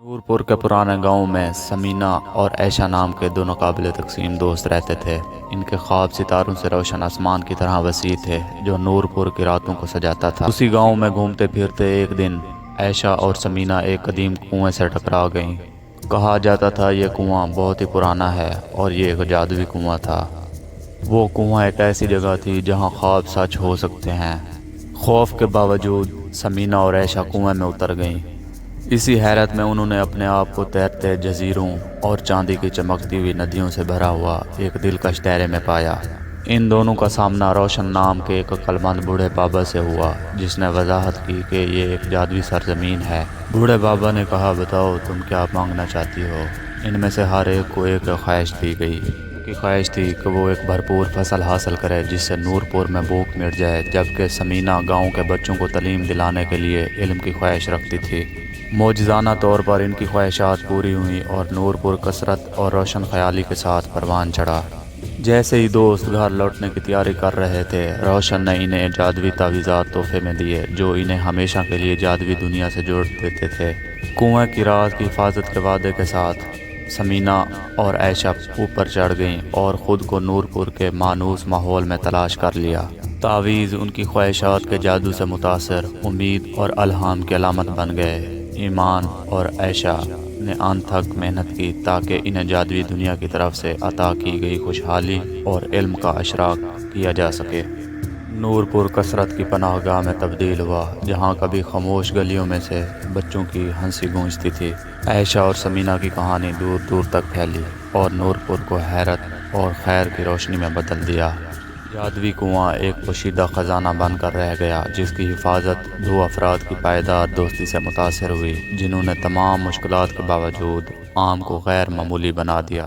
نورپور کے پرانے گاؤں میں سمینہ اور عائشہ نام کے دو ناقابل تقسیم دوست رہتے تھے۔ ان کے خواب ستاروں سے روشن آسمان کی طرح وسیع تھے جو نورپور کی راتوں کو سجاتا تھا۔ اسی گاؤں میں گھومتے پھرتے ایک دن عائشہ اور سمینہ ایک قدیم کنویں سے ٹکرا گئیں۔ کہا جاتا تھا یہ کنواں بہت ہی پرانا ہے اور یہ ایک جادوئی کنواں تھا۔ وہ کنواں ایک ایسی جگہ تھی جہاں خواب سچ ہو سکتے ہیں۔ خوف کے باوجود سمینہ اور عائشہ کنویں میں اتر گئیں۔ اسی حیرت میں انہوں نے اپنے آپ کو تیرتے جزیروں اور چاندی کی چمکتی ہوئی ندیوں سے بھرا ہوا ایک دلکش دائرے میں پایا۔ ان دونوں کا سامنا روشن نام کے ایک عقل مند بوڑھے بابا سے ہوا جس نے وضاحت کی کہ یہ ایک جادوئی سرزمین ہے۔ بوڑھے بابا نے کہا، بتاؤ تم کیا مانگنا چاہتی ہو؟ ان میں سے ہر ایک کو ایک خواہش دی گئی۔ کی خواہش تھی کہ وہ ایک بھرپور فصل حاصل کرے جس سے نورپور میں بھوک مٹ جائے، جبکہ سمینہ گاؤں کے بچوں کو تعلیم دلانے کے لیے علم کی خواہش رکھتی تھی۔ معجزانہ طور پر ان کی خواہشات پوری ہوئیں اور نورپور کثرت اور روشن خیالی کے ساتھ پروان چڑھا۔ جیسے ہی دوست گھر لوٹنے کی تیاری کر رہے تھے، روشن نے انہیں جادوئی تعویذات تحفے میں دیے جو انہیں ہمیشہ کے لیے جادوئی دنیا سے جوڑ دیتے تھے۔ کنویں کی رات کی حفاظت کے وعدے کے ساتھ سمینہ اور عائشہ اوپر چڑھ گئیں اور خود کو نورپور کے مانوس ماحول میں تلاش کر لیا۔ تعویذ ان کی خواہشات کے جادو سے متاثر امید اور الہام کی علامت بن گئے۔ ایمان اور عائشہ نے انتھک محنت کی تاکہ انہیں جادوئی دنیا کی طرف سے عطا کی گئی خوشحالی اور علم کا اشراق کیا جا سکے۔ نورپور کثرت کی پناہ گاہ میں تبدیل ہوا جہاں کبھی خاموش گلیوں میں سے بچوں کی ہنسی گونجتی تھی۔ عائشہ اور سمینہ کی کہانی دور دور تک پھیلی اور نورپور کو حیرت اور خیر کی روشنی میں بدل دیا۔ جادوئی کنواں ایک پوشیدہ خزانہ بن کر رہ گیا جس کی حفاظت دو افراد کی پائیدار دوستی سے متاثر ہوئی جنہوں نے تمام مشکلات کے باوجود عام کو غیر معمولی بنا دیا۔